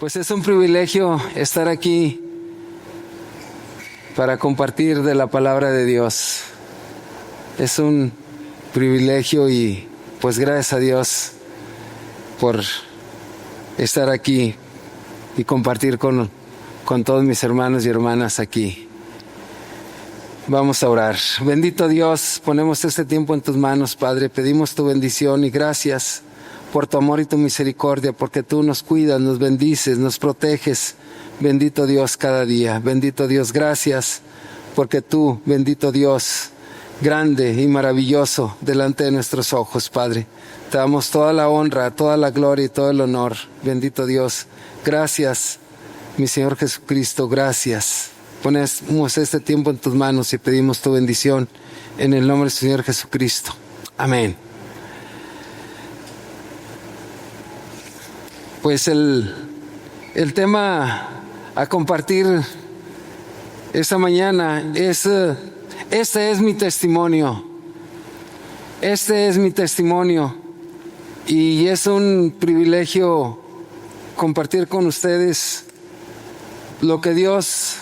Pues es un privilegio estar aquí para compartir de la palabra de Dios. Es un privilegio y pues gracias a Dios por estar aquí y compartir con todos mis hermanos y hermanas aquí. Vamos a orar. Bendito Dios, ponemos este tiempo en tus manos, Padre. Pedimos tu bendición y gracias por tu amor y tu misericordia, porque tú nos cuidas, nos bendices, nos proteges. Bendito Dios cada día. Bendito Dios, gracias, porque tú, bendito Dios, grande y maravilloso delante de nuestros ojos, Padre. Te damos toda la honra, toda la gloria y todo el honor. Bendito Dios, gracias, mi Señor Jesucristo, gracias. Ponemos este tiempo en tus manos y pedimos tu bendición en el nombre del Señor Jesucristo. Amén. Pues el tema a compartir esta mañana es, este es mi testimonio. Este es mi testimonio y es un privilegio compartir con ustedes lo que Dios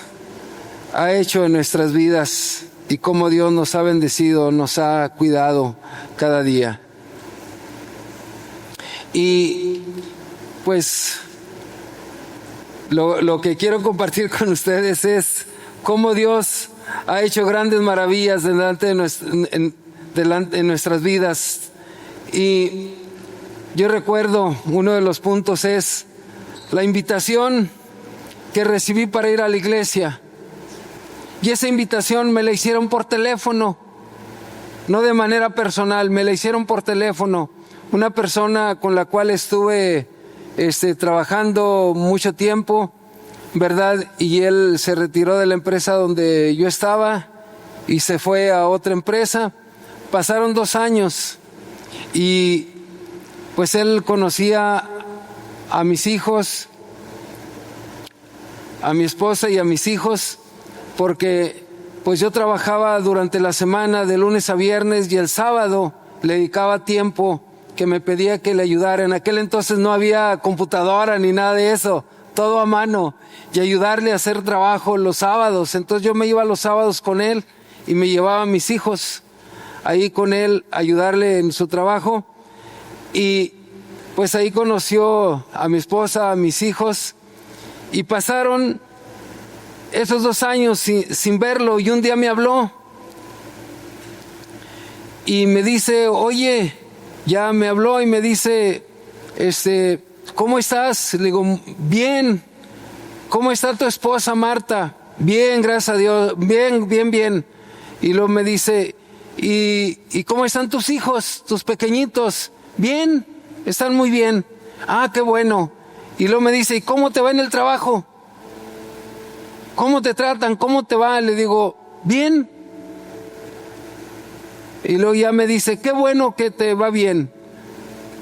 ha hecho en nuestras vidas y cómo Dios nos ha bendecido, nos ha cuidado cada día. Y pues lo que quiero compartir con ustedes es cómo Dios ha hecho grandes maravillas delante de nuestras vidas. Y yo recuerdo, uno de los puntos es la invitación que recibí para ir a la iglesia. Y esa invitación me la hicieron por teléfono, no de manera personal, me la hicieron por teléfono. Una persona con la cual estuve trabajando mucho tiempo, ¿verdad? Y él se retiró de la empresa donde yo estaba y se fue a otra empresa. Pasaron 2 años y pues él conocía a mis hijos, a mi esposa y a mis hijos, porque pues yo trabajaba durante la semana de lunes a viernes y el sábado le dedicaba tiempo que me pedía que le ayudara. En aquel entonces no había computadora ni nada de eso, todo a mano, y ayudarle a hacer trabajo los sábados. Entonces yo me iba los sábados con él y me llevaba a mis hijos ahí con él a ayudarle en su trabajo. Y pues ahí conoció a mi esposa, a mis hijos, y pasaron esos 2 años sin verlo, y un día me habló y me dice, oye, ya me habló y me dice, ¿cómo estás? Le digo, bien. ¿Cómo está tu esposa Marta? Bien, gracias a Dios, bien. Y luego me dice, ¿y cómo están tus hijos, tus pequeñitos? Bien, están muy bien. Ah, qué bueno. Y luego me dice, ¿y cómo te va en el trabajo? ¿Cómo te tratan? ¿Cómo te va? Le digo, bien. Y luego ya me dice, qué bueno que te va bien,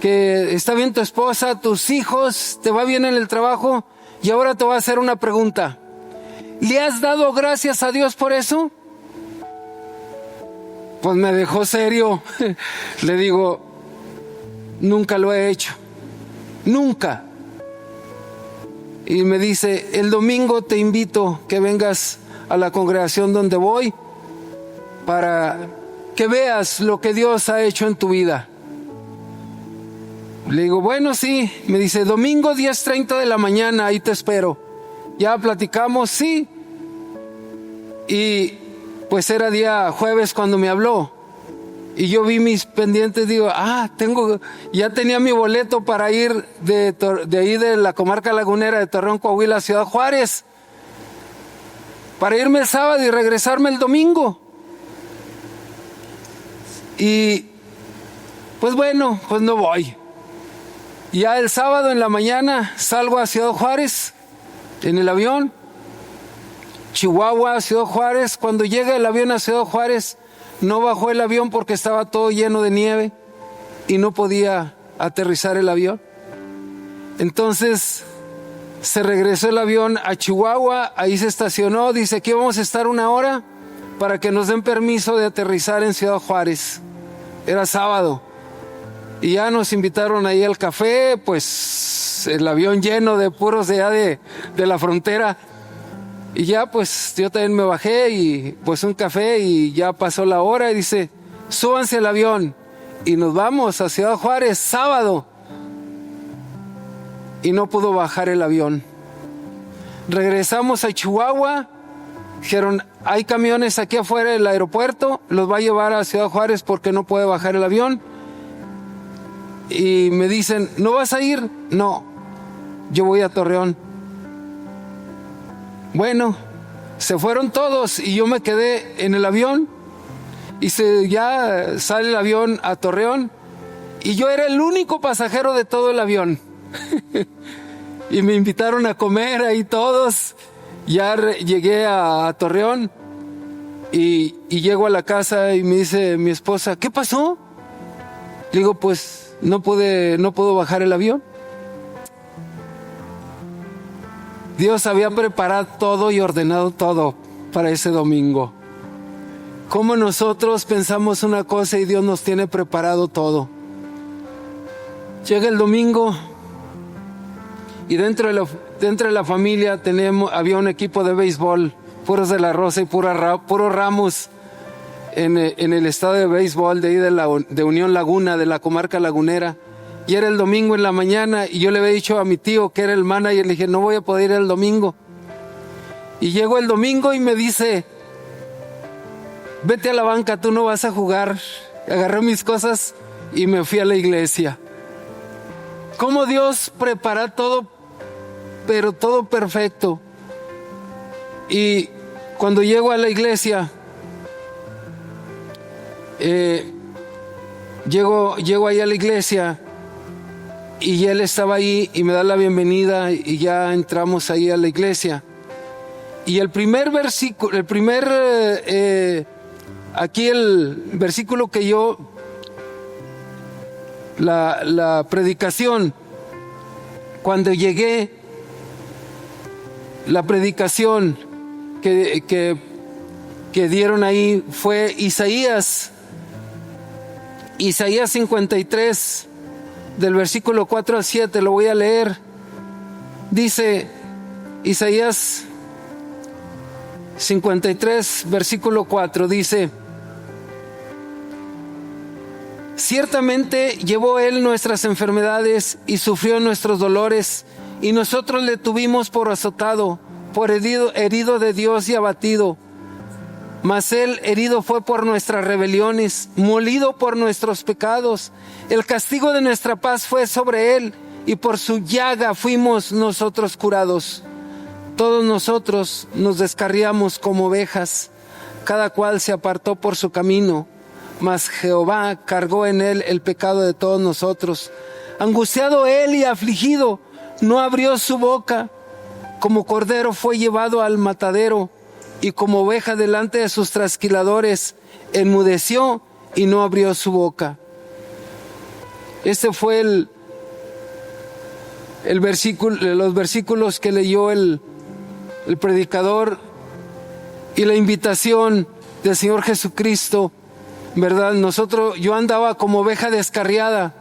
que está bien tu esposa, tus hijos, te va bien en el trabajo. Y ahora te voy a hacer una pregunta. ¿Le has dado gracias a Dios por eso? Pues me dejó serio. Le digo, nunca lo he hecho. Nunca. Y me dice, el domingo te invito que vengas a la congregación donde voy para que veas lo que Dios ha hecho en tu vida. Le digo, bueno, sí. Me dice, domingo 10:30 de la mañana, ahí te espero. Ya platicamos, sí. Y pues era día jueves cuando me habló. Y yo vi mis pendientes, digo, ya tenía mi boleto para ir de ahí de la comarca lagunera de Torreón, Coahuila, a Ciudad Juárez, para irme el sábado y regresarme el domingo. Y pues bueno, pues no voy. Ya el sábado en la mañana salgo a Ciudad Juárez en el avión, Chihuahua, Ciudad Juárez. Cuando llega el avión a Ciudad Juárez, no bajó el avión porque estaba todo lleno de nieve y no podía aterrizar el avión. Entonces se regresó el avión a Chihuahua, ahí se estacionó, dice, aquí vamos a estar 1 hora para que nos den permiso de aterrizar en Ciudad Juárez. Era sábado. Y ya nos invitaron ahí al café, pues pues el avión lleno de puros de allá de la frontera. Y ya pues yo también me bajé y pues un café y ya pasó la hora y dice, súbanse al avión y nos vamos a Ciudad Juárez sábado. Y no pudo bajar el avión. Regresamos a Chihuahua, dijeron, hay camiones aquí afuera del aeropuerto, los va a llevar a Ciudad Juárez porque no puede bajar el avión. Y me dicen, ¿no vas a ir? No, yo voy a Torreón. Bueno, se fueron todos y yo me quedé en el avión y ya sale el avión a Torreón y yo era el único pasajero de todo el avión. Y me invitaron a comer ahí todos. Ya llegué a Torreón y llego a la casa y me dice mi esposa, ¿qué pasó? Le digo, pues no puedo bajar el avión. Dios había preparado todo y ordenado todo para ese domingo. Como nosotros pensamos una cosa y Dios nos tiene preparado todo. Llega el domingo y dentro de la familia había un equipo de béisbol, puros de la Rosa y puros Ramos, en el estadio de béisbol de ahí de Unión Laguna, de la comarca lagunera. Y era el domingo en la mañana y yo le había dicho a mi tío que era el manager, le dije, no voy a poder ir el domingo. Y llegó el domingo y me dice, vete a la banca, tú no vas a jugar. Agarré mis cosas y me fui a la iglesia. Cómo Dios prepara todo, pero todo perfecto. Y cuando llego a la iglesia, llego ahí a la iglesia y él estaba ahí y me da la bienvenida y ya entramos ahí a la iglesia. Y el primer versículo, aquí el versículo que la predicación, cuando llegué, la predicación que dieron ahí fue Isaías 53, del versículo 4 al 7, lo voy a leer. Dice Isaías 53, versículo 4, dice, ciertamente llevó él nuestras enfermedades y sufrió nuestros dolores, y nosotros le tuvimos por azotado, por herido de Dios y abatido. Mas él herido fue por nuestras rebeliones, molido por nuestros pecados. El castigo de nuestra paz fue sobre él, y por su llaga fuimos nosotros curados. Todos nosotros nos descarriamos como ovejas, cada cual se apartó por su camino, mas Jehová cargó en él el pecado de todos nosotros. Angustiado él y afligido, no abrió su boca. Como cordero fue llevado al matadero, y como oveja delante de sus trasquiladores, enmudeció y no abrió su boca. Este fue el versículo, los versículos que leyó el predicador y la invitación del Señor Jesucristo, ¿verdad? Yo andaba como oveja descarriada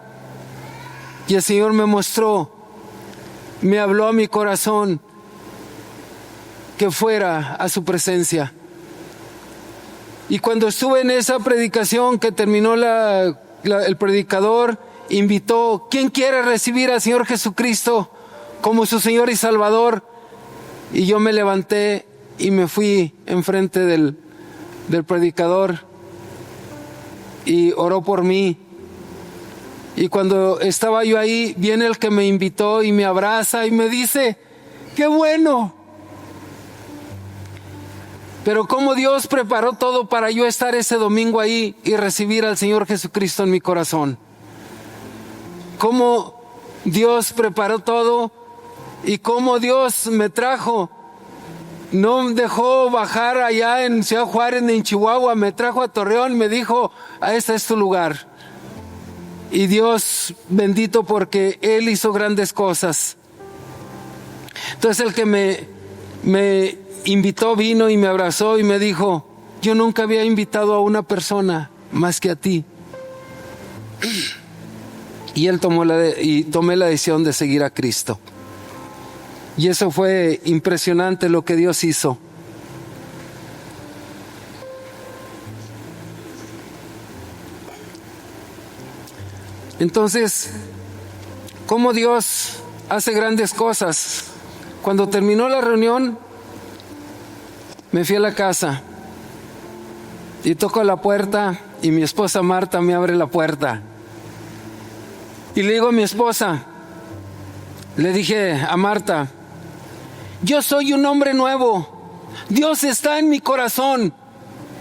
y el Señor me mostró, me habló a mi corazón que fuera a su presencia. Y cuando estuve en esa predicación que terminó el predicador, invitó, ¿quién quiere recibir al Señor Jesucristo como su Señor y Salvador? Y yo me levanté y me fui enfrente del predicador y oró por mí. Y cuando estaba yo ahí, viene el que me invitó y me abraza y me dice, ¡qué bueno! Pero cómo Dios preparó todo para yo estar ese domingo ahí y recibir al Señor Jesucristo en mi corazón. Cómo Dios preparó todo y cómo Dios me trajo. No me dejó bajar allá en Ciudad Juárez ni en Chihuahua, me trajo a Torreón y me dijo, este es tu lugar. Y Dios bendito porque Él hizo grandes cosas. Entonces el que me invitó, vino y me abrazó y me dijo, yo nunca había invitado a una persona más que a ti. y tomé la decisión de seguir a Cristo. Y eso fue impresionante lo que Dios hizo. Entonces, ¿cómo Dios hace grandes cosas? Cuando terminó la reunión, me fui a la casa y toco la puerta y mi esposa Marta me abre la puerta. Y le digo a mi esposa, le dije a Marta, yo soy un hombre nuevo, Dios está en mi corazón,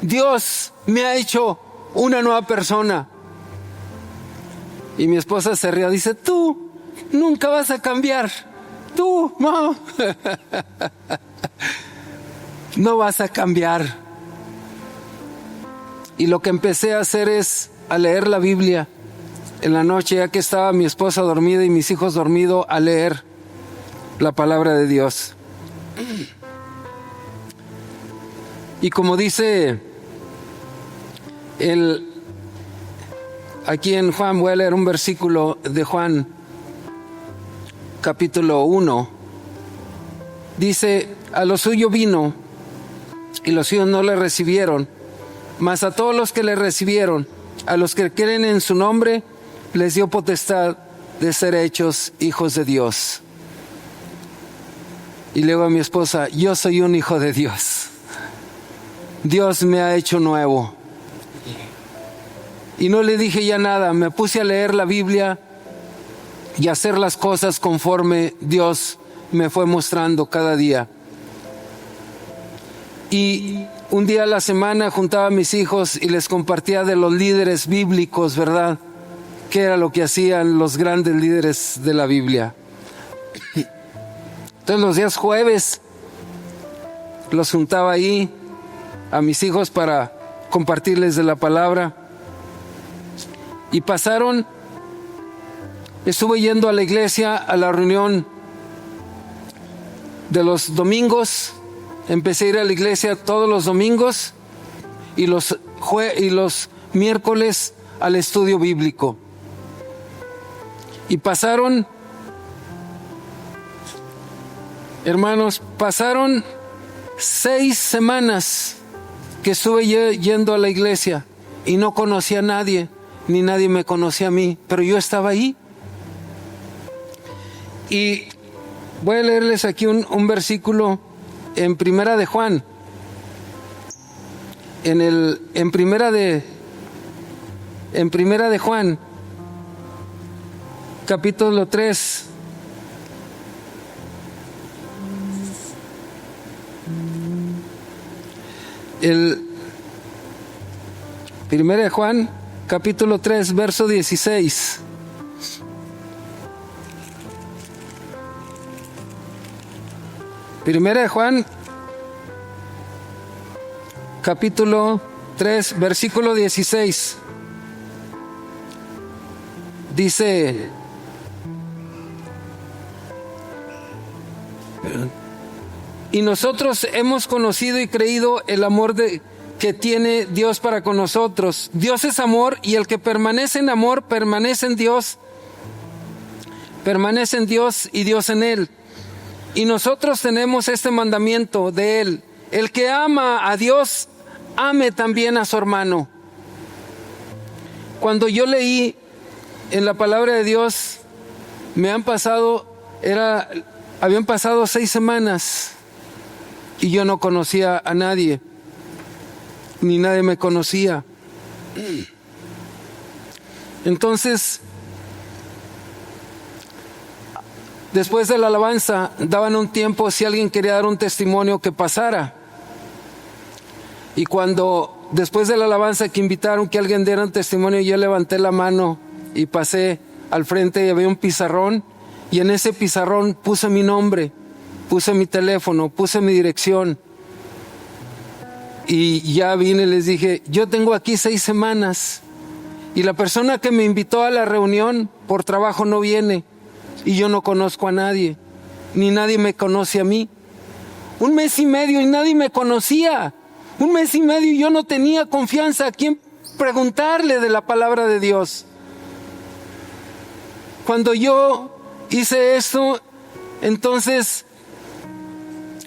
Dios me ha hecho una nueva persona. Y mi esposa se rió, dice, tú nunca vas a cambiar, tú no, no vas a cambiar. Y lo que empecé a hacer es a leer la Biblia en la noche, ya que estaba mi esposa dormida y mis hijos dormidos, a leer la palabra de Dios. Y como dice aquí en Juan, voy a leer un versículo de Juan, capítulo 1. Dice, a lo suyo vino, y los suyos no le recibieron, mas a todos los que le recibieron, a los que creen en su nombre, les dio potestad de ser hechos hijos de Dios. Y luego a mi esposa, yo soy un hijo de Dios. Dios me ha hecho nuevo. Y no le dije ya nada, me puse a leer la Biblia y a hacer las cosas conforme Dios me fue mostrando cada día. Y un día a la semana juntaba a mis hijos y les compartía de los líderes bíblicos, ¿verdad? ¿Qué era lo que hacían los grandes líderes de la Biblia? Entonces los días jueves los juntaba ahí a mis hijos para compartirles de la palabra. Y estuve yendo a la iglesia, a la reunión de los domingos. Empecé a ir a la iglesia todos los domingos y los miércoles al estudio bíblico. Y pasaron 6 semanas que estuve yendo a la iglesia y no conocía a nadie, ni nadie me conocía a mí, pero yo estaba ahí. Y voy a leerles aquí un versículo en Primera de Juan, en Primera de Juan, capítulo 3. Primera de Juan, capítulo 3, verso 16. Primera de Juan, capítulo 3, versículo 16. Dice, y nosotros hemos conocido y creído el amor que tiene Dios para con nosotros. Dios es amor, y el que permanece en amor permanece en Dios y Dios en él. Y nosotros tenemos este mandamiento de él: el que ama a Dios, ame también a su hermano. Cuando yo leí en la palabra de Dios, habían pasado 6 semanas y yo no conocía a nadie, ni nadie me conocía. Entonces, después de la alabanza, daban un tiempo si alguien quería dar un testimonio que pasara. Y cuando después de la alabanza que invitaron que alguien diera un testimonio, yo levanté la mano y pasé al frente y había un pizarrón, y en ese pizarrón puse mi nombre, puse mi teléfono, puse mi dirección. Y ya vine y les dije, yo tengo aquí 6 semanas y la persona que me invitó a la reunión por trabajo no viene, y yo no conozco a nadie, ni nadie me conoce a mí. 1 mes y medio y nadie me conocía. 1 mes y medio y yo no tenía confianza a quién preguntarle de la palabra de Dios. cuando yo hice esto, entonces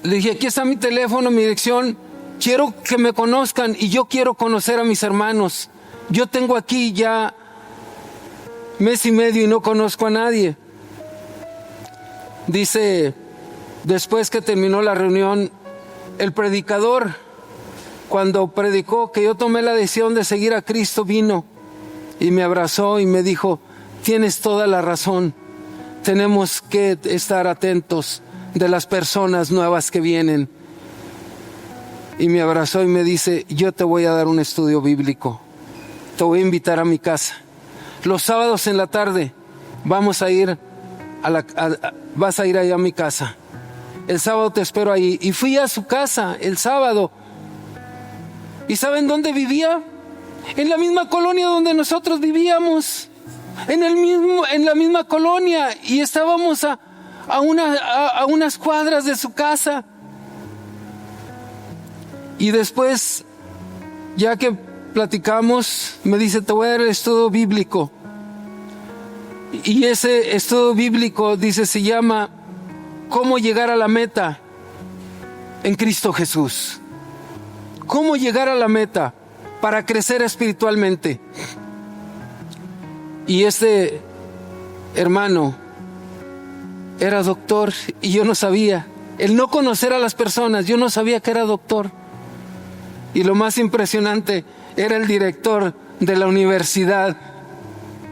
le dije, aquí está mi teléfono, mi dirección, quiero que me conozcan y yo quiero conocer a mis hermanos. Yo tengo aquí ya mes y medio y no conozco a nadie. Dice, después que terminó la reunión, el predicador, cuando predicó que yo tomé la decisión de seguir a Cristo, vino y me abrazó y me dijo, tienes toda la razón, tenemos que estar atentos de las personas nuevas que vienen. Y me abrazó y me dice, yo te voy a dar un estudio bíblico, te voy a invitar a mi casa. Los sábados en la tarde vamos a ir vas a ir allá a mi casa. El sábado te espero ahí. Y fui a su casa el sábado. ¿Y saben dónde vivía? En la misma colonia donde nosotros vivíamos. En la misma colonia. Y estábamos a unas cuadras de su casa. Y después, ya que platicamos, me dice, te voy a dar el estudio bíblico. Y ese estudio bíblico, dice, se llama ¿Cómo llegar a la meta en Cristo Jesús? ¿Cómo llegar a la meta para crecer espiritualmente? Y este hermano era doctor y yo no sabía. El no conocer a las personas, yo no sabía que era doctor. Y lo más impresionante, era el director de la Universidad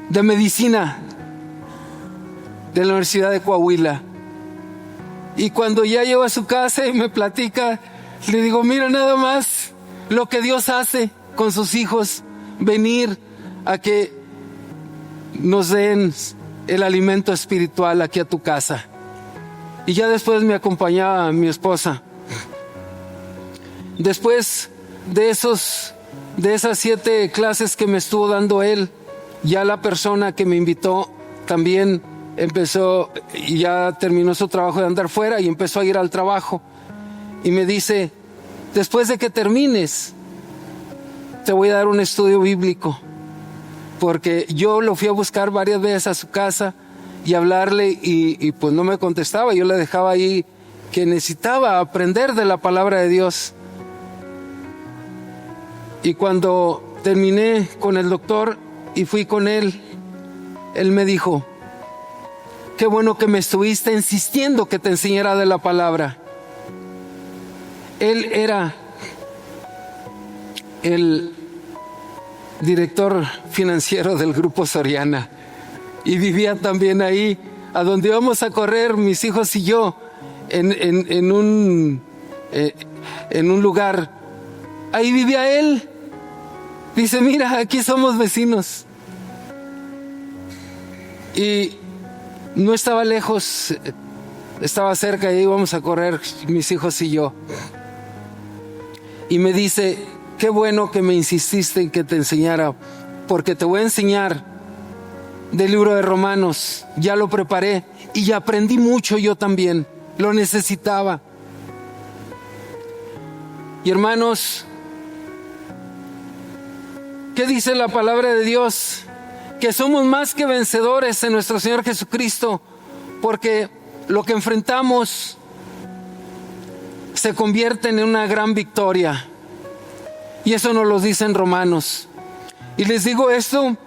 de Medicina de la Universidad de Coahuila. Y cuando ya llego a su casa y me platica, le digo, mira nada más lo que Dios hace con sus hijos, venir a que nos den el alimento espiritual aquí a tu casa. Y ya después me acompañaba mi esposa. Después de esas 7 clases que me estuvo dando él, ya la persona que me invitó también empezó, y ya terminó su trabajo de andar fuera y empezó a ir al trabajo. Y me dice, después de que termines, te voy a dar un estudio bíblico. Porque yo lo fui a buscar varias veces a su casa y hablarle y pues no me contestaba. Yo le dejaba ahí que necesitaba aprender de la palabra de Dios. Y cuando terminé con el doctor y fui con él, él me dijo, qué bueno que me estuviste insistiendo que te enseñara de la palabra. Él era el director financiero del Grupo Soriana y vivía también ahí, a donde íbamos a correr mis hijos y yo, en un lugar. Ahí vivía él. Dice, mira, aquí somos vecinos. Y no estaba lejos, estaba cerca y íbamos a correr mis hijos y yo. Y me dice, qué bueno que me insististe en que te enseñara, porque te voy a enseñar del libro de Romanos. Ya lo preparé y ya aprendí mucho yo también, lo necesitaba. Y hermanos, ¿qué dice la palabra de Dios? Que somos más que vencedores en nuestro Señor Jesucristo, porque lo que enfrentamos se convierte en una gran victoria. Y eso nos lo dice en Romanos. Y les digo esto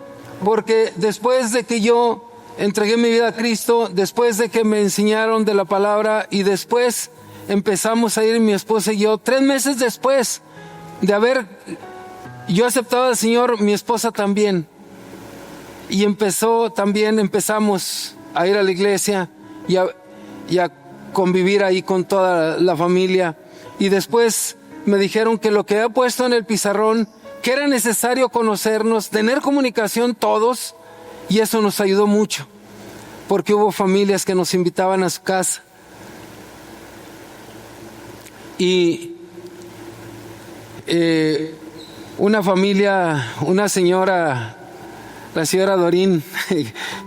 porque después de que yo entregué mi vida a Cristo, después de que me enseñaron de la palabra y después empezamos a ir mi esposa y yo, 3 meses después de haber yo aceptado al Señor, mi esposa también. Y empezamos a ir a la iglesia y a convivir ahí con toda la familia. Y después me dijeron que lo que había puesto en el pizarrón, que era necesario conocernos, tener comunicación todos, y eso nos ayudó mucho, porque hubo familias que nos invitaban a su casa. Y una familia, una señora, la señora Dorín,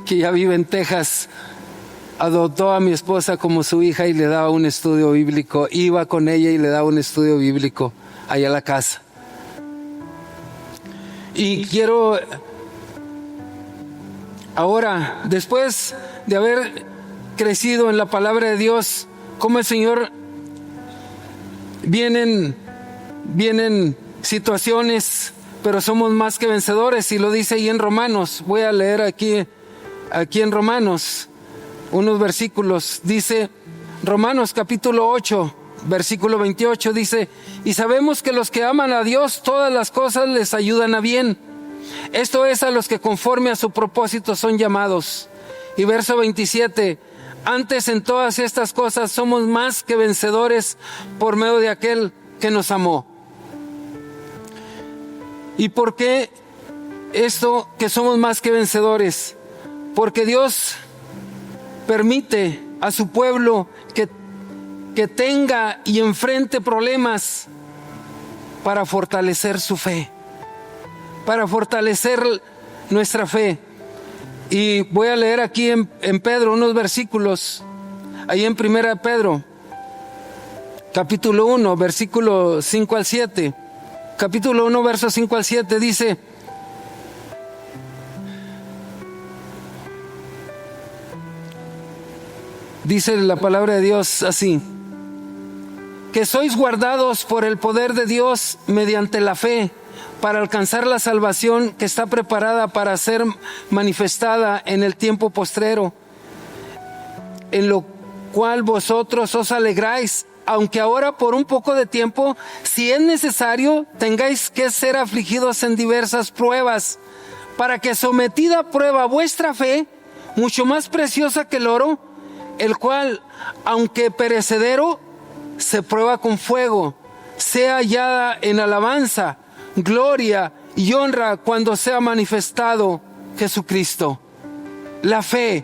que ya vive en Texas, adoptó a mi esposa como su hija y le daba un estudio bíblico. Iba con ella y le daba un estudio bíblico allá a la casa. Y quiero Ahora, después de haber crecido en la palabra de Dios, como el Señor, vienen situaciones, pero somos más que vencedores, y lo dice ahí en Romanos. Voy a leer aquí en Romanos unos versículos. Dice Romanos capítulo 8, versículo 28, dice: y sabemos que los que aman a Dios, todas las cosas les ayudan a bien. Esto es, a los que conforme a su propósito son llamados. Y verso 27: antes en todas estas cosas somos más que vencedores por medio de aquel que nos amó. ¿Y por qué esto, que somos más que vencedores? Porque Dios permite a su pueblo que tenga y enfrente problemas para fortalecer su fe, para fortalecer nuestra fe. Y voy a leer aquí en Pedro unos versículos, ahí en 1 Pedro, capítulo 1, versículo 5 al 7. Capítulo 1, versos 5 al 7 dice: dice la palabra de Dios así: que sois guardados por el poder de Dios mediante la fe, para alcanzar la salvación que está preparada para ser manifestada en el tiempo postrero, en lo cual vosotros os alegráis, aunque ahora por un poco de tiempo, si es necesario, tengáis que ser afligidos en diversas pruebas, para que, sometida a prueba vuestra fe, mucho más preciosa que el oro, el cual, aunque perecedero, se prueba con fuego, sea hallada en alabanza, gloria y honra cuando sea manifestado Jesucristo. La fe.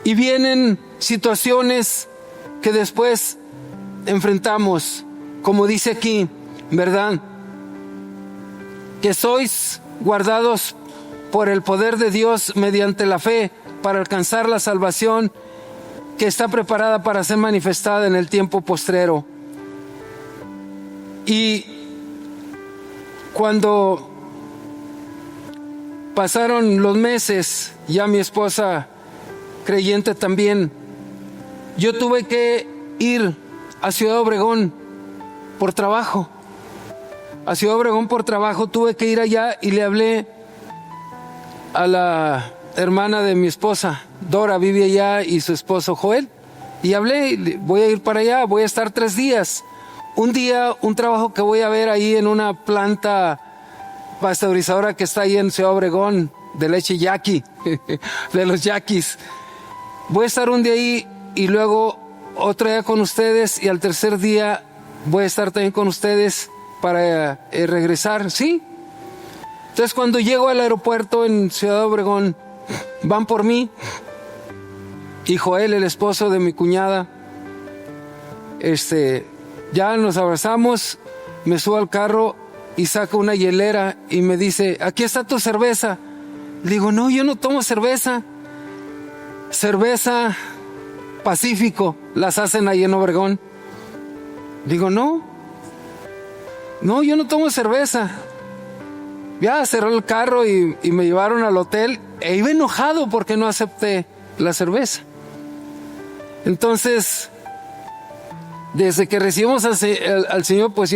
Y vienen situaciones que después enfrentamos, como dice aquí, ¿verdad? Que sois guardados por el poder de Dios mediante la fe, para alcanzar la salvación que está preparada para ser manifestada en el tiempo postrero. Y cuando pasaron los meses, ya mi esposa, creyente también, yo tuve que ir a Ciudad Obregón por trabajo. A Ciudad Obregón por trabajo tuve que ir allá, y le hablé a la hermana de mi esposa, Dora, vive allá, y su esposo Joel, y hablé: voy a ir para allá, voy a estar 3 días. Un día, un trabajo que voy a ver ahí en una planta pasteurizadora que está ahí en Ciudad Obregón, de leche yaqui, de los yaquis. Voy a estar un día ahí, y luego otro día con ustedes, y al tercer día voy a estar también con ustedes para regresar, ¿sí? Entonces, cuando llego al aeropuerto en Ciudad Obregón, van por mí, y Joel, el esposo de mi cuñada, ya nos abrazamos, me subo al carro y saca una hielera y me dice: aquí está tu cerveza. Le digo: no, yo no tomo cerveza. Cerveza Pacífico, las hacen ahí en Obregón. Digo: no, yo no tomo cerveza. Ya cerró el carro y me llevaron al hotel, e iba enojado porque no acepté la cerveza. Entonces, desde que recibimos al Señor, pues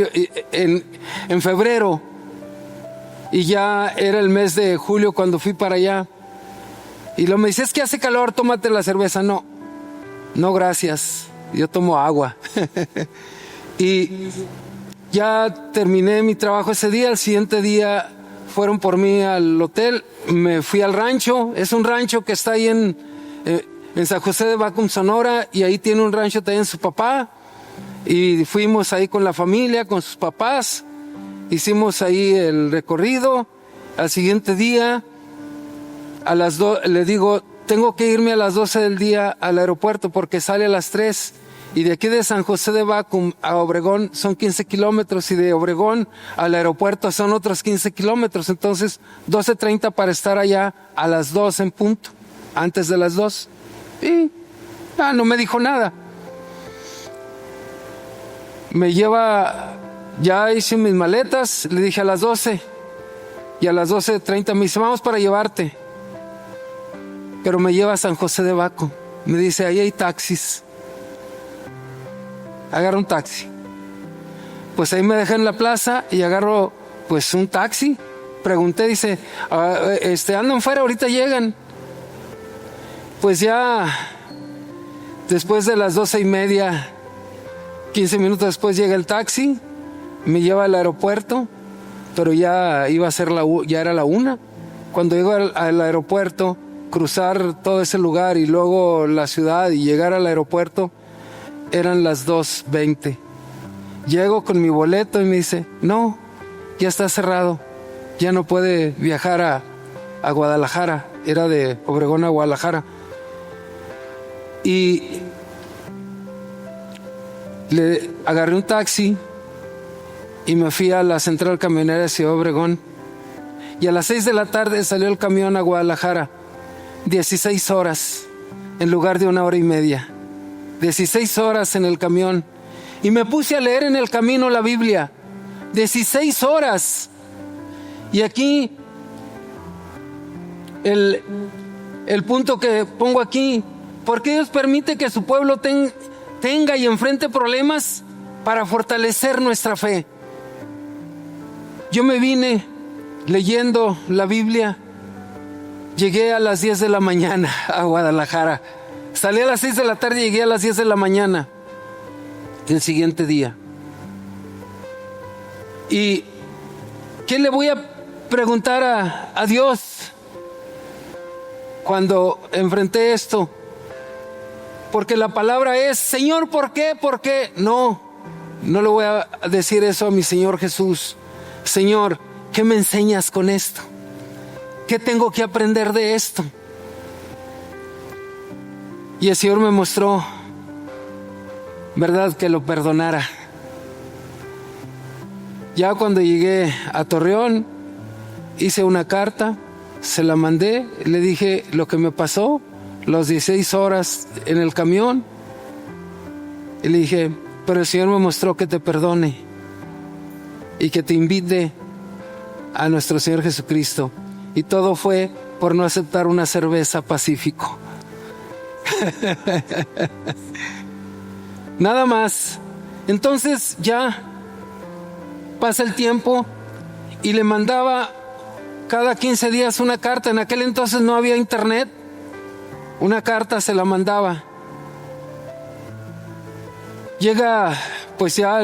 en febrero, y ya era el mes de julio cuando fui para allá, y luego me dice: es que hace calor, tómate la cerveza. No gracias, yo tomo agua. Y ya terminé mi trabajo ese día. Al siguiente día fueron por mí al hotel, me fui al rancho. Es un rancho que está ahí en San José de Bacum, Sonora, y ahí tiene un rancho también su papá, y fuimos ahí con la familia, con sus papás, hicimos ahí el recorrido. Al siguiente día, le digo: tengo que irme a las 12 del día al aeropuerto porque sale a las 3, y de aquí de San José de Bacum a Obregón son 15 kilómetros, y de Obregón al aeropuerto son otros 15 kilómetros. Entonces 12:30 para estar allá a las 2 en punto, antes de las 2. Y no me dijo nada. Me lleva, ya hice mis maletas, le dije a las 12, Y a las 12:30 me dice, vamos para llevarte. Pero me lleva a San José de Baco. Me dice, ahí hay taxis. Agarro un taxi. Pues ahí me dejé en la plaza y agarro pues un taxi. Pregunté, dice, andan fuera, ahorita llegan. Pues ya después de las 12:30, 15 minutos después llega el taxi, me lleva al aeropuerto, pero ya iba a ser ya era la 1. Cuando llego al aeropuerto, cruzar todo ese lugar y luego la ciudad y llegar al aeropuerto, eran las 2:20. Llego con mi boleto y me dice, no, ya está cerrado, ya no puede viajar a Guadalajara. Era de Obregón a Guadalajara. Y le agarré un taxi y me fui a la central camionera de Ciudad Obregón. Y a las 6 de la tarde salió el camión a Guadalajara. 16 horas en lugar de 1 hora y media. 16 horas en el camión. Y me puse a leer en el camino la Biblia. 16 horas. Y aquí el punto que pongo aquí: ¿por qué Dios permite que su pueblo tenga y enfrente problemas? Para fortalecer nuestra fe. Yo me vine leyendo la Biblia. Llegué a las 10 de la mañana a Guadalajara. Salí a las 6 de la tarde y llegué a las 10 de la mañana el siguiente día. ¿Y qué le voy a preguntar a Dios cuando enfrenté esto? Porque la palabra es, Señor, ¿por qué? ¿Por qué? No le voy a decir eso a mi Señor Jesús. Señor, ¿qué me enseñas con esto? ¿Qué tengo que aprender de esto? Y el Señor me mostró, ¿verdad?, que lo perdonara. Ya cuando llegué a Torreón, hice una carta, se la mandé, le dije lo que me pasó, las 16 horas en el camión. Y le dije, pero el Señor me mostró que te perdone y que te invite a nuestro Señor Jesucristo. Y todo fue por no aceptar una cerveza Pacífico. Nada más. Entonces ya pasa el tiempo y le mandaba cada 15 días una carta. En aquel entonces no había internet. Una carta se la mandaba. Llega, pues ya,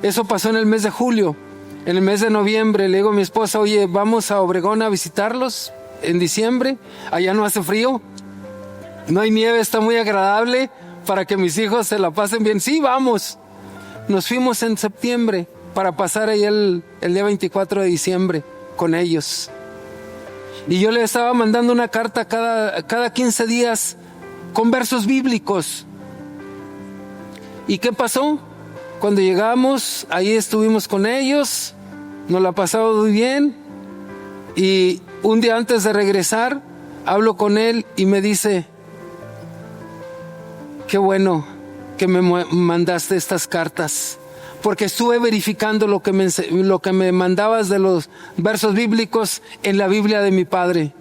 eso pasó en el mes de julio. En el mes de noviembre le digo a mi esposa, oye, vamos a Obregón a visitarlos en diciembre. Allá no hace frío, no hay nieve, está muy agradable para que mis hijos se la pasen bien. Sí, vamos. Nos fuimos en septiembre para pasar ahí el día 24 de diciembre con ellos. Y yo le estaba mandando una carta cada 15 días con versos bíblicos. ¿Y qué pasó? Cuando llegamos, ahí estuvimos con ellos, nos la pasamos muy bien. Y un día antes de regresar, hablo con él y me dice, qué bueno que me mandaste estas cartas, porque estuve verificando lo que me mandabas de los versos bíblicos en la Biblia de mi padre.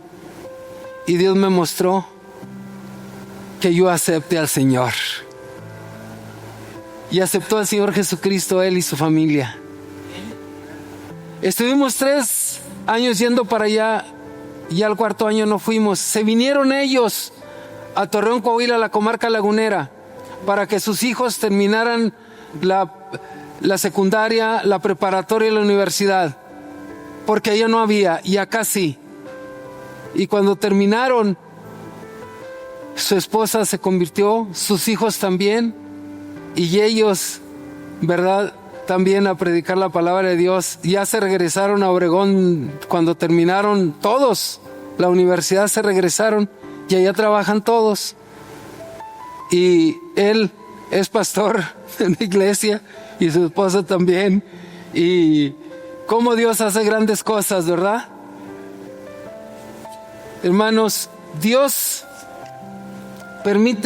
Y Dios me mostró que yo acepte al Señor. Y aceptó al Señor Jesucristo, él y su familia. Estuvimos 3 años yendo para allá y al 4º año no fuimos. Se vinieron ellos a Torreón, Coahuila, la comarca lagunera, para que sus hijos terminaran la secundaria, la preparatoria y la universidad, porque allá no había y acá sí. Y cuando terminaron, su esposa se convirtió, sus hijos también, y ellos, ¿verdad?, también a predicar la palabra de Dios. Ya se regresaron a Obregón cuando terminaron todos la universidad, se regresaron y allá trabajan todos. Y él es pastor en la iglesia y su esposa también. Y cómo Dios hace grandes cosas, ¿verdad? Hermanos, Dios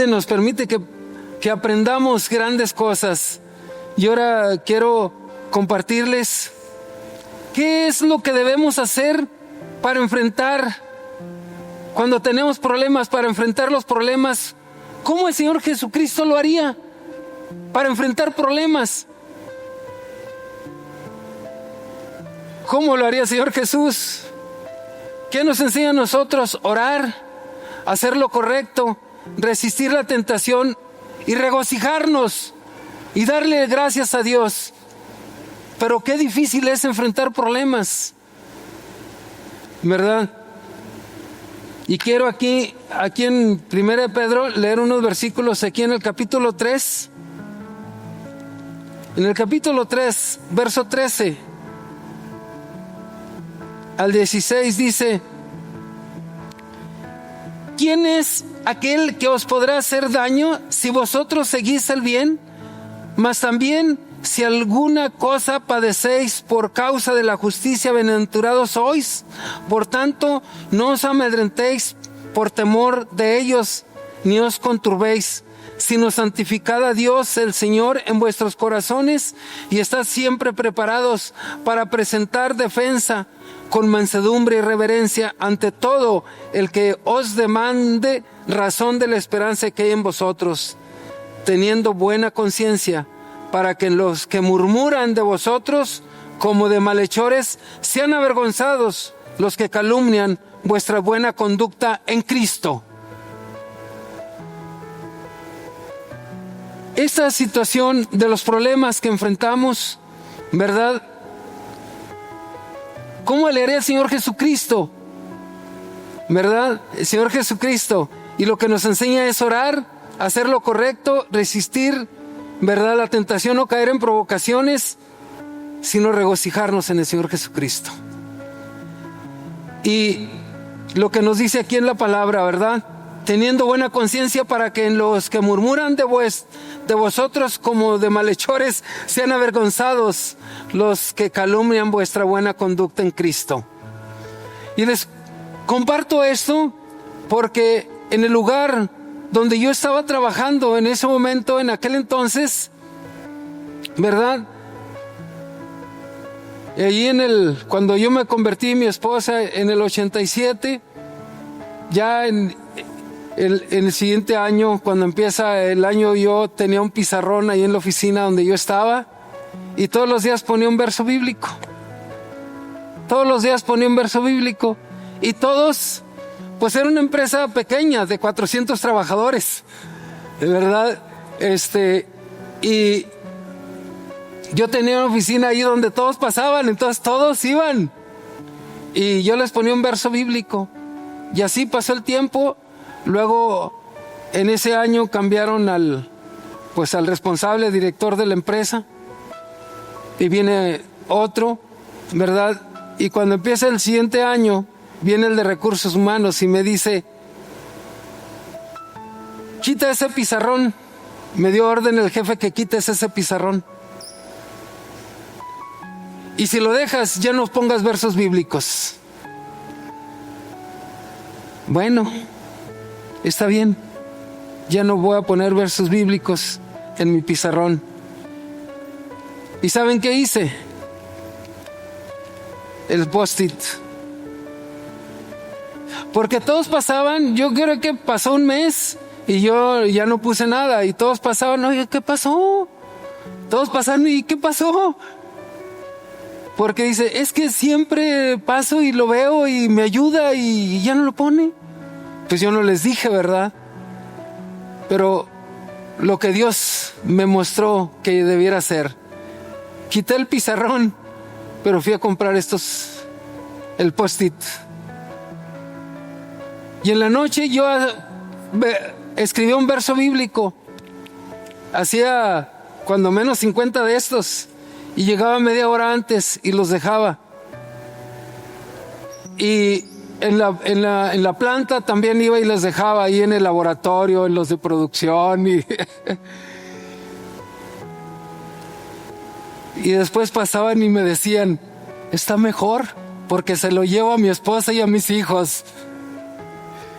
nos permite que aprendamos grandes cosas. Y ahora quiero compartirles qué es lo que debemos hacer para enfrentar, cuando tenemos problemas, para enfrentar los problemas, ¿cómo el Señor Jesucristo lo haría para enfrentar problemas? ¿Cómo lo haría el Señor Jesús? ¿Qué nos enseña a nosotros? Orar, hacer lo correcto, resistir la tentación y regocijarnos y darle gracias a Dios. Pero qué difícil es enfrentar problemas, ¿verdad? Y quiero aquí en 1 Pedro leer unos versículos aquí en el capítulo 3. En el capítulo 3, verso 13 al 16 dice: ¿quién es aquel que os podrá hacer daño si vosotros seguís el bien? Mas también si alguna cosa padecéis por causa de la justicia, bienaventurados sois. Por tanto, no os amedrentéis por temor de ellos, ni os conturbéis, sino santificad a Dios el Señor en vuestros corazones y estad siempre preparados para presentar defensa con mansedumbre y reverencia ante todo el que os demande razón de la esperanza que hay en vosotros, teniendo buena conciencia, para que los que murmuran de vosotros como de malhechores sean avergonzados los que calumnian vuestra buena conducta en Cristo. Esta situación de los problemas que enfrentamos, ¿verdad? ¿Cómo le haría el Señor Jesucristo? ¿Verdad? El Señor Jesucristo. Y lo que nos enseña es orar, hacer lo correcto, resistir, ¿verdad?, la tentación, no caer en provocaciones, sino regocijarnos en el Señor Jesucristo. Y lo que nos dice aquí en la palabra, ¿verdad? Teniendo buena conciencia para que los que murmuran de vosotros como de malhechores sean avergonzados los que calumnian vuestra buena conducta en Cristo. Y les comparto esto porque en el lugar donde yo estaba trabajando en ese momento, en aquel entonces, ¿verdad? Y allí cuando yo me convertí, mi esposa, en el 87, ya en el siguiente año, cuando empieza el año, yo tenía un pizarrón ahí en la oficina donde yo estaba y todos los días ponía un verso bíblico. Todos los días ponía un verso bíblico y todos, pues era una empresa pequeña de 400 trabajadores, de verdad, y yo tenía una oficina ahí donde todos pasaban, entonces todos iban y yo les ponía un verso bíblico y así pasó el tiempo. Luego en ese año cambiaron al responsable director de la empresa y viene otro, ¿verdad? Y cuando empieza el siguiente año viene el de recursos humanos y me dice: quita ese pizarrón. Me dio orden el jefe que quites ese pizarrón. Y si lo dejas, ya no pongas versos bíblicos. Bueno, está bien. Ya no voy a poner versos bíblicos en mi pizarrón. ¿Y saben qué hice? El post-it. Porque todos pasaban, yo creo que pasó un mes y yo ya no puse nada y todos pasaban, oye, ¿qué pasó? Todos pasaban, ¿y qué pasó? Porque dice, es que siempre paso y lo veo y me ayuda y ya no lo pone. Pues yo no les dije, ¿verdad? Pero lo que Dios me mostró que debiera hacer, quité el pizarrón, pero fui a comprar el post-it. Y en la noche yo escribí un verso bíblico. Hacía cuando menos 50 de estos. Y llegaba media hora antes y los dejaba. Y en la planta también iba y los dejaba ahí en el laboratorio, en los de producción. Y después pasaban y me decían, está mejor porque se lo llevo a mi esposa y a mis hijos.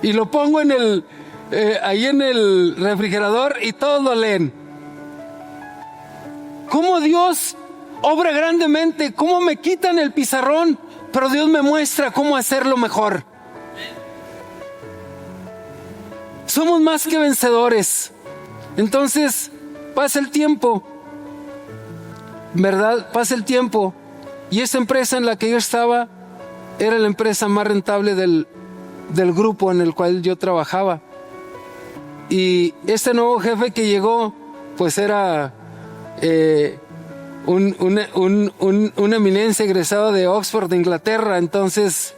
Y lo pongo ahí en el refrigerador y todos lo leen. ¿Cómo Dios obra grandemente? ¿Cómo me quitan el pizarrón? pero Dios me muestra cómo hacerlo mejor. Somos más que vencedores. Entonces, pasa el tiempo, ¿verdad? Pasa el tiempo. Y esa empresa en la que yo estaba era la empresa más rentable del grupo en el cual yo trabajaba. Y este nuevo jefe que llegó, pues era una eminencia egresado de Oxford, de Inglaterra. Entonces,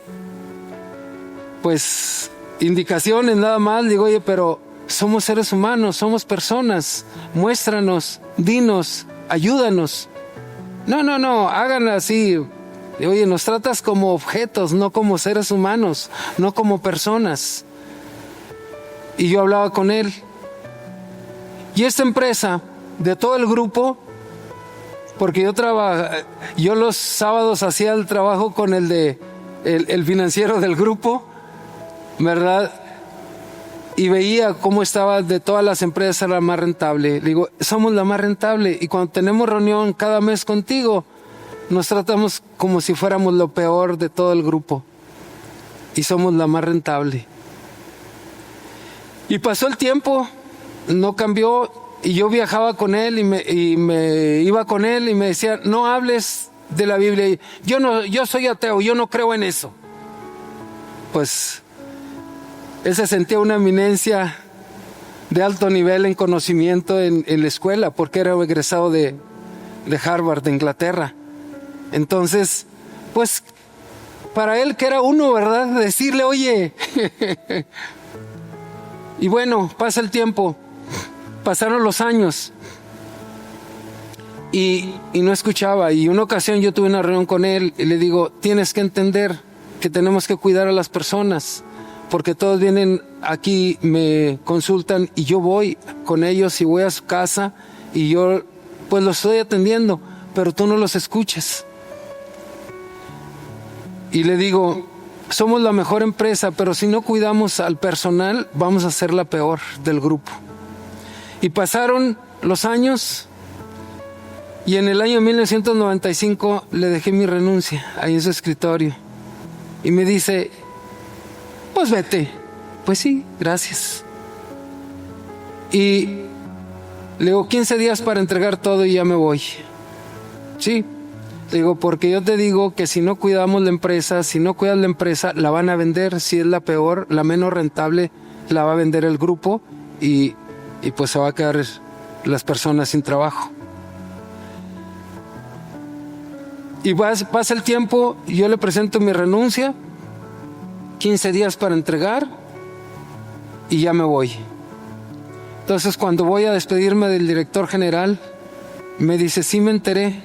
pues, indicaciones nada más. Digo, oye, pero somos seres humanos, somos personas. Muéstranos, dinos, ayúdanos. No, hagan así. Oye, nos tratas como objetos, no como seres humanos, no como personas. Y yo hablaba con él. Y esta empresa, de todo el grupo, porque yo los sábados hacía el trabajo con el financiero del grupo, ¿verdad? Y veía cómo estaba de todas las empresas la más rentable. Le digo, somos la más rentable. Y cuando tenemos reunión cada mes contigo, nos tratamos como si fuéramos lo peor de todo el grupo. Y somos la más rentable. Y pasó el tiempo, no cambió. Y yo viajaba con él y me iba con él y me decía, no hables de la Biblia. Yo soy ateo, yo no creo en eso. Pues él se sentía una eminencia de alto nivel en conocimiento en la escuela, porque era egresado de Harvard, de Inglaterra. Entonces, pues, para él que era uno, ¿verdad? Decirle, oye. Y bueno, pasa el tiempo, pasaron los años y no escuchaba. Y una ocasión yo tuve una reunión con él y le digo, tienes que entender que tenemos que cuidar a las personas, porque todos vienen aquí, me consultan y yo voy con ellos y voy a su casa y yo pues los estoy atendiendo, pero tú no los escuchas. Y le digo, somos la mejor empresa, pero si no cuidamos al personal, vamos a ser la peor del grupo. Y pasaron los años y en el año 1995 le dejé mi renuncia ahí en su escritorio. Y me dice, pues vete. Pues sí, gracias. Y le digo, 15 días para entregar todo y ya me voy. Sí. Le digo, porque yo te digo que si no cuidamos la empresa, si no cuidas la empresa, la van a vender. Si es la peor, la menos rentable, la va a vender el grupo y pues se va a quedar las personas sin trabajo. Y pasa el tiempo, yo le presento mi renuncia, 15 días para entregar y ya me voy. Entonces, cuando voy a despedirme del director general, me dice, sí me enteré,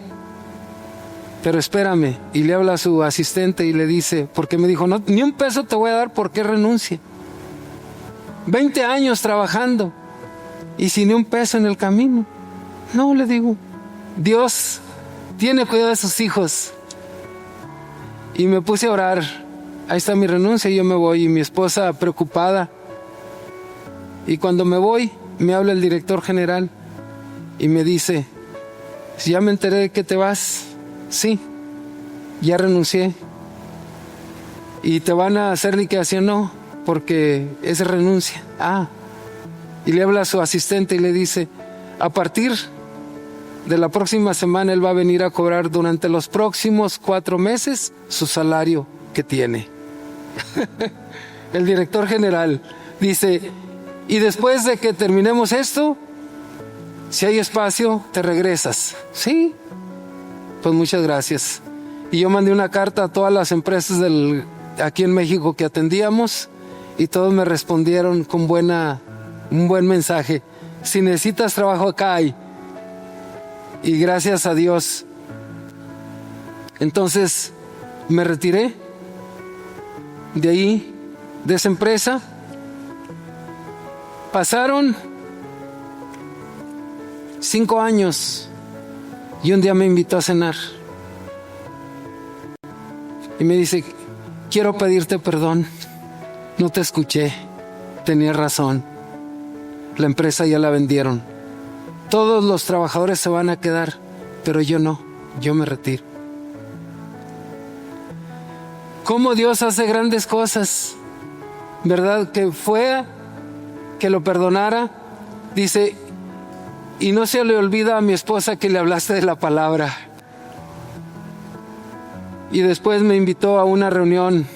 pero espérame. Y le habla a su asistente y le dice, porque me dijo, no, ni un peso te voy a dar porque renuncie. 20 años trabajando y sin ni un peso en el camino. No, le digo, Dios tiene cuidado de sus hijos. Y me puse a orar. Ahí está mi renuncia y yo me voy. Y mi esposa preocupada. Y cuando me voy, me habla el director general y me dice, si ya me enteré de que te vas. Sí, ya renuncié. ¿Y te van a hacer liquidación? No, porque es renuncia. Y le habla a su asistente y le dice, a partir de la próxima semana él va a venir a cobrar durante los próximos 4 meses su salario que tiene. El director general dice, y después de que terminemos esto, si hay espacio, te regresas. Sí, pues muchas gracias. Y yo mandé una carta a todas las empresas aquí en México que atendíamos y todos me respondieron con un buen mensaje. Si necesitas trabajo, acá hay. Y gracias a Dios. Entonces me retiré de ahí, de esa empresa. Pasaron 5 años y un día me invitó a cenar. Y me dice, quiero pedirte perdón. No te escuché. Tenías razón. La empresa ya la vendieron. Todos los trabajadores se van a quedar, pero yo no. Yo me retiro. cómo Dios hace grandes cosas, ¿verdad? Que fue, que lo perdonara. Dice, y no se le olvida a mi esposa que le hablaste de la palabra. Y después me invitó a una reunión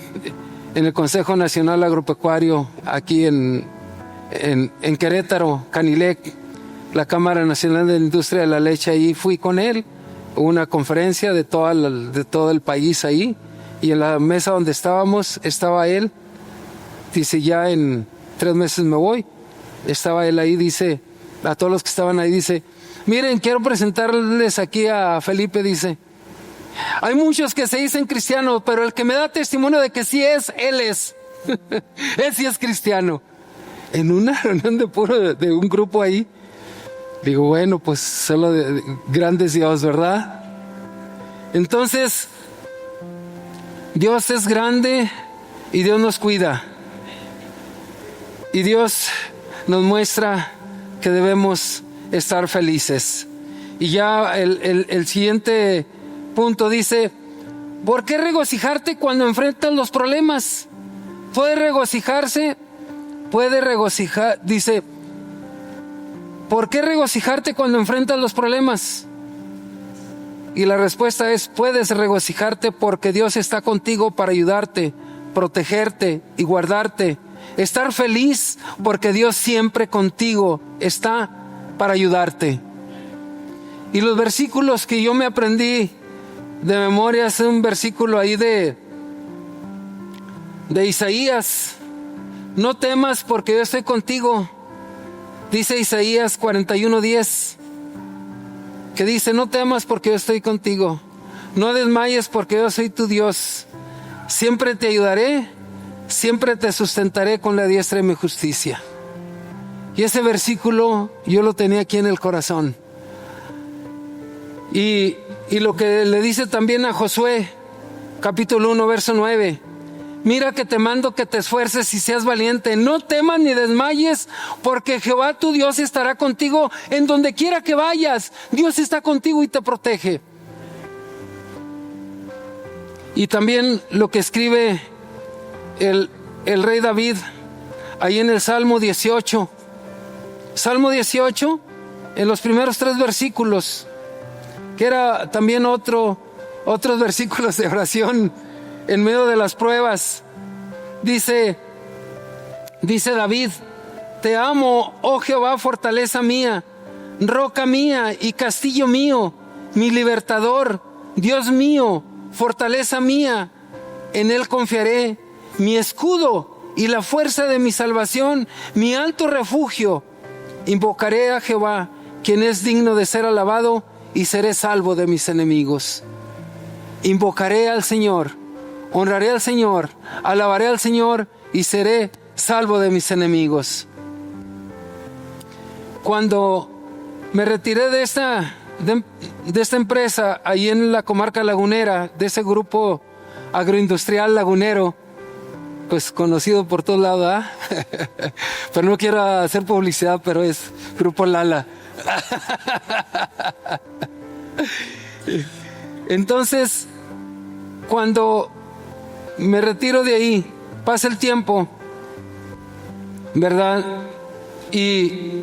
en el Consejo Nacional Agropecuario, aquí en Querétaro, Canilec, la Cámara Nacional de la Industria de la Leche. Ahí fui con él, hubo una conferencia de todo el país ahí, y en la mesa donde estábamos, estaba él. Dice, ya en 3 meses me voy. Estaba él ahí, dice, a todos los que estaban ahí, dice, miren, quiero presentarles aquí a Felipe, dice, hay muchos que se dicen cristianos, pero el que me da testimonio de que sí es, él es. Él sí es cristiano. En una reunión de un grupo ahí, digo, bueno, pues solo grande es Dios, ¿verdad? Entonces, Dios es grande y Dios nos cuida. Y Dios nos muestra que debemos estar felices. Y ya el siguiente punto dice, ¿por qué regocijarte cuando enfrentas los problemas? Dice, ¿por qué regocijarte cuando enfrentas los problemas? Y la respuesta es, puedes regocijarte porque Dios está contigo para ayudarte, protegerte y guardarte. Estar feliz porque Dios siempre contigo está para ayudarte. Y los versículos que yo me aprendí de memoria es un versículo ahí de Isaías. No temas porque yo estoy contigo. Dice Isaías 41:10, que dice, no temas porque yo estoy contigo. No desmayes porque yo soy tu Dios. Siempre te ayudaré, siempre te sustentaré con la diestra de mi justicia. Y ese versículo yo lo tenía aquí en el corazón. Y lo que le dice también a Josué, capítulo 1, verso 9. Mira que te mando que te esfuerces y seas valiente. No temas ni desmayes, porque Jehová tu Dios estará contigo en donde quiera que vayas. Dios está contigo y te protege. Y también lo que escribe el rey David, ahí en el Salmo 18. Salmo 18, en los primeros 3 versículos, que era también otros versículos de oración en medio de las pruebas. Dice David, te amo, oh Jehová, fortaleza mía, roca mía y castillo mío, mi libertador, Dios mío, fortaleza mía, en él confiaré, mi escudo y la fuerza de mi salvación, mi alto refugio. Invocaré a Jehová, quien es digno de ser alabado, y seré salvo de mis enemigos. Invocaré al Señor, honraré al Señor, alabaré al Señor y seré salvo de mis enemigos. Cuando me retiré de esta empresa, ahí en la comarca lagunera, de ese grupo agroindustrial lagunero, pues conocido por todos lados, ¿eh? Pero no quiero hacer publicidad, pero es Grupo Lala. Entonces, cuando me retiro de ahí, pasa el tiempo, ¿verdad? Y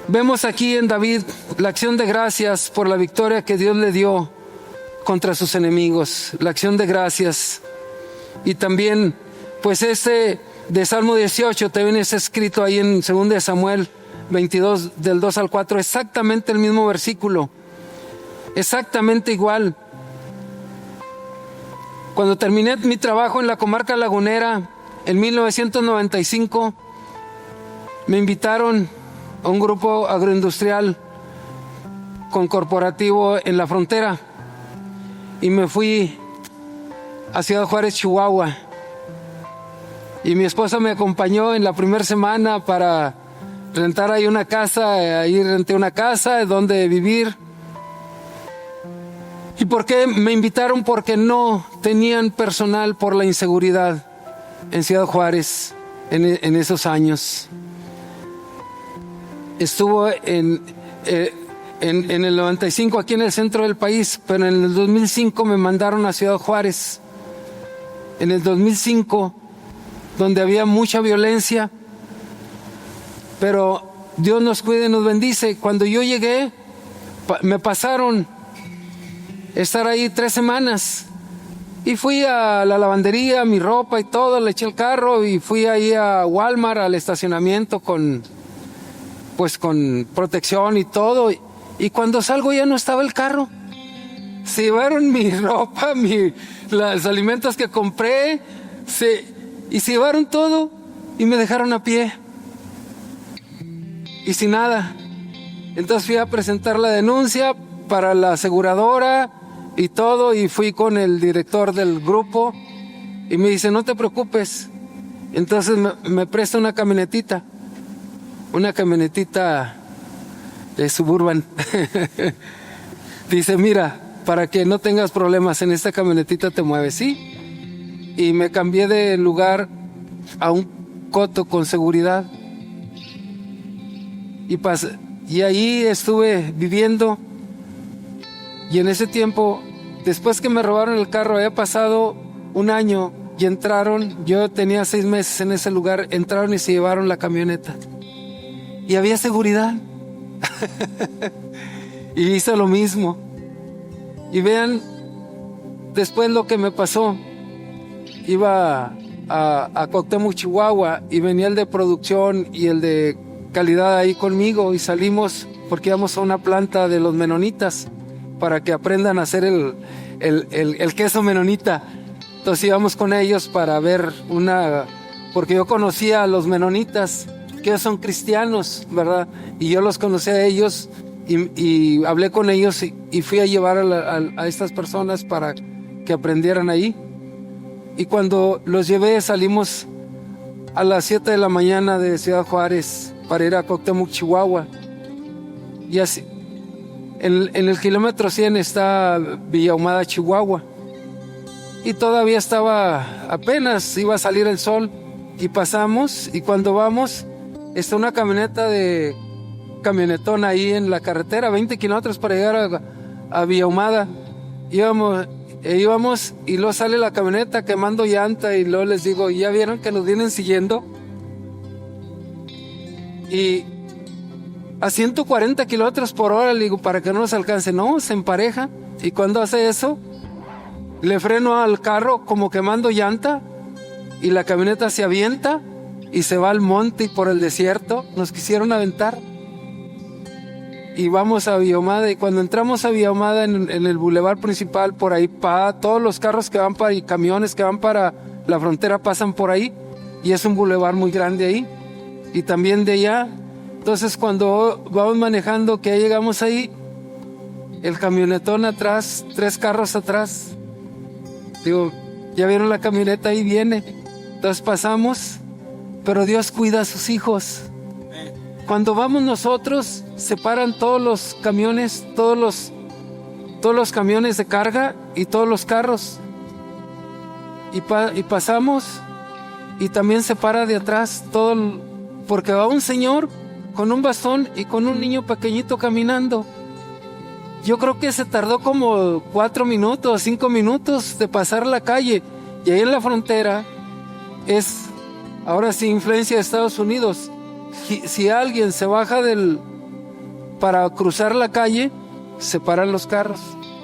vemos aquí en David la acción de gracias por la victoria que Dios le dio contra sus enemigos, la acción de gracias. Y también, pues de Salmo 18 también es escrito ahí en 2 Samuel 22, del 2 al 4, exactamente el mismo versículo, exactamente igual. Cuando terminé mi trabajo en la comarca lagunera en 1995, me invitaron a un grupo agroindustrial con corporativo en la frontera y me fui a Ciudad Juárez, Chihuahua, y mi esposa me acompañó en la primera semana para rentar ahí una casa. Ahí renté una casa donde vivir. ¿Y por qué me invitaron? Porque no tenían personal por la inseguridad en Ciudad Juárez en esos años. Estuvo en el 95 aquí en el centro del país, pero en el 2005 me mandaron a Ciudad Juárez en el 2005, donde había mucha violencia, pero Dios nos cuida y nos bendice. Cuando yo llegué, me pasaron estar ahí 3 semanas y fui a la lavandería, mi ropa y todo, le eché el carro y fui ahí a Walmart, al estacionamiento con protección y todo, y cuando salgo ya no estaba el carro. Se llevaron mi ropa, los alimentos que compré, y se llevaron todo y me dejaron a pie y sin nada. Entonces fui a presentar la denuncia para la aseguradora y todo, y fui con el director del grupo y me dice: no te preocupes. Entonces me presta una camionetita de Suburban. Dice: mira, para que no tengas problemas, en esta camionetita te mueves, ¿sí? Y me cambié de lugar a un coto con seguridad. Y ahí estuve viviendo. Y en ese tiempo, después que me robaron el carro, había pasado 1 año y entraron, yo tenía 6 meses en ese lugar, entraron y se llevaron la camioneta. Y había seguridad. Y hizo lo mismo. Y vean, después lo que me pasó. Iba a Cuauhtémoc, Chihuahua, y venía el de producción y el de calidad ahí conmigo, y salimos porque íbamos a una planta de los menonitas para que aprendan a hacer el queso menonita. Entonces íbamos con ellos para ver porque yo conocía a los menonitas, que ellos son cristianos, ¿verdad? Y yo los conocía a ellos y hablé con ellos y fui a llevar a estas personas para que aprendieran ahí. Y cuando los llevé, salimos a las 7 de la mañana de Ciudad Juárez para ir a Cuauhtémoc, Chihuahua. Y así, en el kilómetro 100 está Villa Ahumada, Chihuahua. Y todavía apenas iba a salir el sol. Y pasamos, y cuando vamos, está una camionetón ahí en la carretera, 20 kilómetros para llegar a Villa Ahumada. Íbamos y luego sale la camioneta quemando llanta, y luego les digo: ¿ya vieron que nos vienen siguiendo? Y a 140 kilómetros por hora, le digo, para que no nos alcance. No, se empareja, y cuando hace eso, le freno al carro como quemando llanta, y la camioneta se avienta y se va al monte y por el desierto. Nos quisieron aventar. Y vamos a Villa Ahumada, y cuando entramos a Villa Ahumada, en el bulevar principal, por ahí todos los carros que van y camiones que van para la frontera pasan por ahí, y es un bulevar muy grande ahí, y también de allá. Entonces cuando vamos manejando, que ya llegamos ahí, el camionetón atrás, 3 carros atrás, digo: ¿ya vieron la camioneta? Ahí viene. Entonces pasamos, pero Dios cuida a sus hijos. Cuando vamos nosotros, se paran todos los camiones, todos los camiones de carga y todos los carros. Y pasamos, y también se para de atrás porque va un señor con un bastón y con un niño pequeñito caminando. Yo creo que se tardó como 4 minutos, 5 minutos de pasar la calle. Y ahí en la frontera es, ahora sí, influencia de Estados Unidos. Si alguien se baja para cruzar la calle, se paran los carros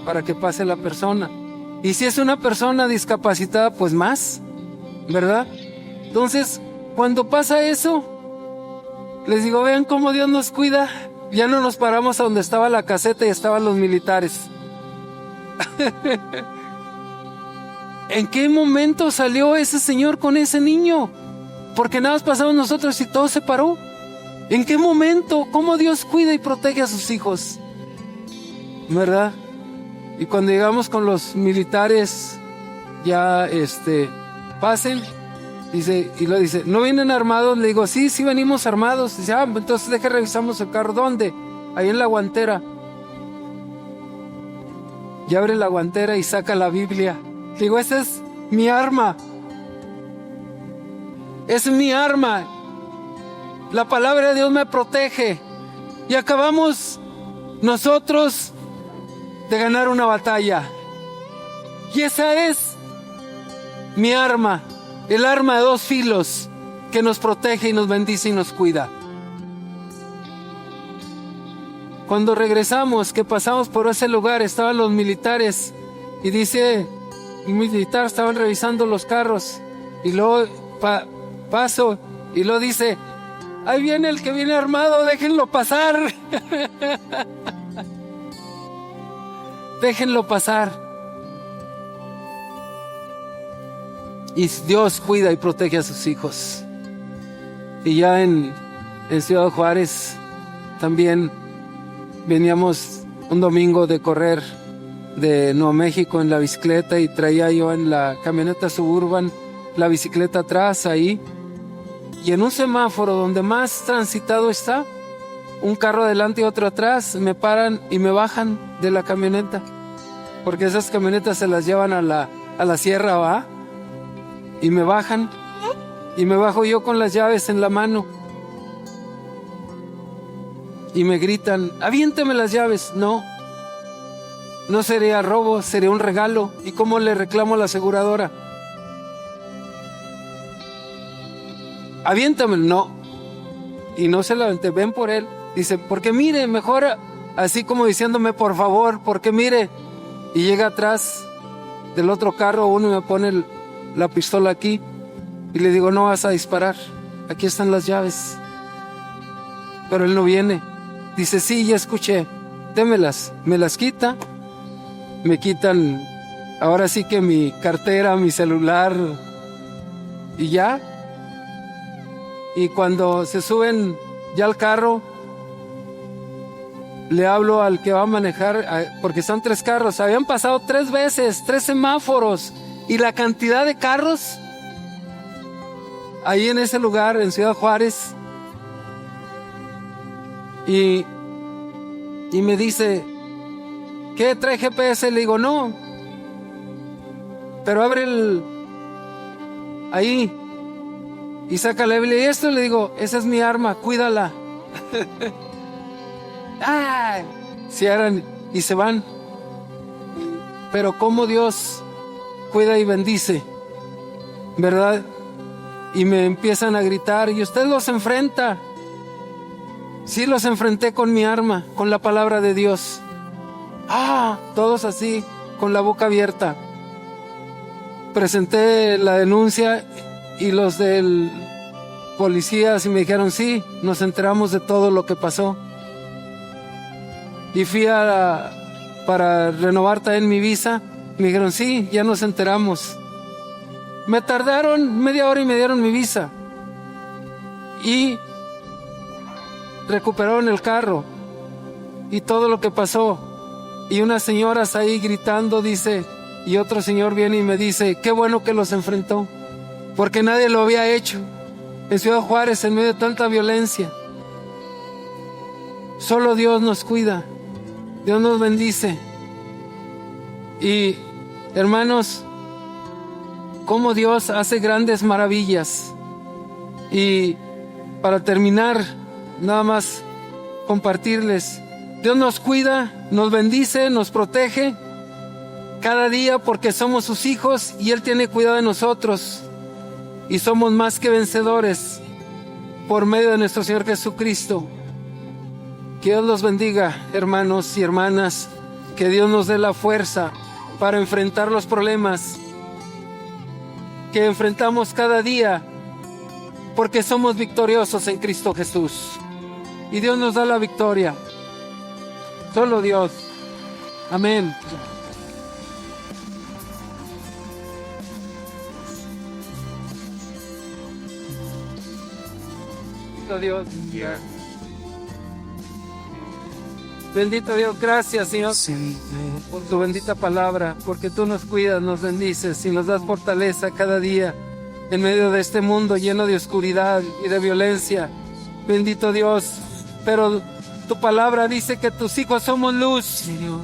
para que pase la persona. Y si es una persona discapacitada, pues más, ¿verdad? Entonces, cuando pasa eso, les digo: vean cómo Dios nos cuida. Ya no nos paramos a donde estaba la caseta y estaban los militares. ¿En qué momento salió ese señor con ese niño? Porque nada más pasamos nosotros y todo se paró. ¿En qué momento? ¿Cómo Dios cuida y protege a sus hijos? ¿Verdad? Y cuando llegamos con los militares, ya pasen, dice, y lo dice: ¿no vienen armados? Le digo: sí venimos armados. Dice: entonces deje revisamos el carro. ¿Dónde? Ahí en la guantera. Y abre la guantera y saca la Biblia. Le digo: esa es mi arma. Es mi arma. La palabra de Dios me protege. Y acabamos nosotros de ganar una batalla. Y esa es mi arma, el arma de dos filos que nos protege y nos bendice y nos cuida. Cuando regresamos, que pasamos por ese lugar, estaban los militares y dice, un militar, estaban revisando los carros y luego paso y luego dice, ahí viene el que viene armado, déjenlo pasar. Déjenlo pasar. Y Dios cuida y protege a sus hijos. Y ya en Ciudad Juárez también veníamos un domingo de correr de Nuevo México en la bicicleta y traía yo en la camioneta Suburban la bicicleta atrás ahí. Y en un semáforo donde más transitado está, un carro adelante y otro atrás, me paran y me bajan de la camioneta. Porque esas camionetas se las llevan a la sierra, ¿va? Y me bajan. Y me bajo yo con las llaves en la mano. Y me gritan, aviéntame las llaves. No sería robo, sería un regalo. ¿Y cómo le reclamo a la aseguradora? Aviéntamelo. No. Y no se la aventé, ven por él. Dice, porque mire, mejor, así como diciéndome por favor, porque mire. Y llega atrás del otro carro uno y me pone la pistola aquí. Y le digo, no vas a disparar, aquí están las llaves. Pero él no viene. Dice, sí, ya escuché, démelas. Me las quita, me quitan, ahora sí que mi cartera, mi celular, y ya. Y cuando se suben ya al carro, le hablo al que va a manejar, porque son 3 carros. Habían pasado 3 veces, 3 semáforos, y la cantidad de carros ahí en ese lugar, en Ciudad Juárez. Y me dice, ¿qué trae GPS? Le digo, no. Pero abre ahí y saca la Biblia. Y esto le digo, esa es mi arma, cuídala. ¡Ay! Cierran y se van. Pero cómo Dios cuida y bendice, ¿verdad? Y me empiezan a gritar, y usted los enfrenta. Sí, los enfrenté con mi arma, con la palabra de Dios. Todos así, con la boca abierta. Presenté la denuncia y los del policías y me dijeron, sí, nos enteramos de todo lo que pasó. Y fui para renovar también mi visa. Me dijeron, sí, ya nos enteramos. Me tardaron media hora y me dieron mi visa. Y recuperaron el carro. Y todo lo que pasó. Y unas señoras ahí gritando, dice, y otro señor viene y me dice, qué bueno que los enfrentó, porque nadie lo había hecho en Ciudad Juárez en medio de tanta violencia. Solo Dios nos cuida, Dios nos bendice. Y hermanos, cómo Dios hace grandes maravillas. Y para terminar, nada más compartirles, Dios nos cuida, nos bendice, nos protege cada día porque somos sus hijos y Él tiene cuidado de nosotros. Y somos más que vencedores por medio de nuestro Señor Jesucristo. Que Dios los bendiga, hermanos y hermanas. Que Dios nos dé la fuerza para enfrentar los problemas que enfrentamos cada día, porque somos victoriosos en Cristo Jesús. Y Dios nos da la victoria. Solo Dios. Amén. Bendito Dios. Bendito Dios, gracias Señor por tu bendita palabra, porque tú nos cuidas, nos bendices y nos das fortaleza cada día en medio de este mundo lleno de oscuridad y de violencia. Bendito Dios, pero tu palabra dice que tus hijos somos luz, Señor.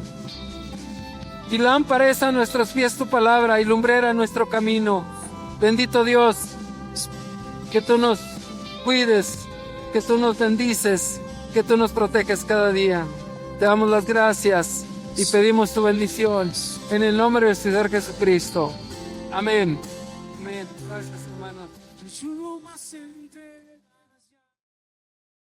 Y lámpara es a nuestros pies tu palabra y lumbrera nuestro camino. Bendito Dios, que tú nos cuides, que tú nos bendices, que tú nos proteges cada día. Te damos las gracias y pedimos tu bendición en el nombre de Señor Jesucristo. Amén. Amén. Gracias, hermanos. Yo más entre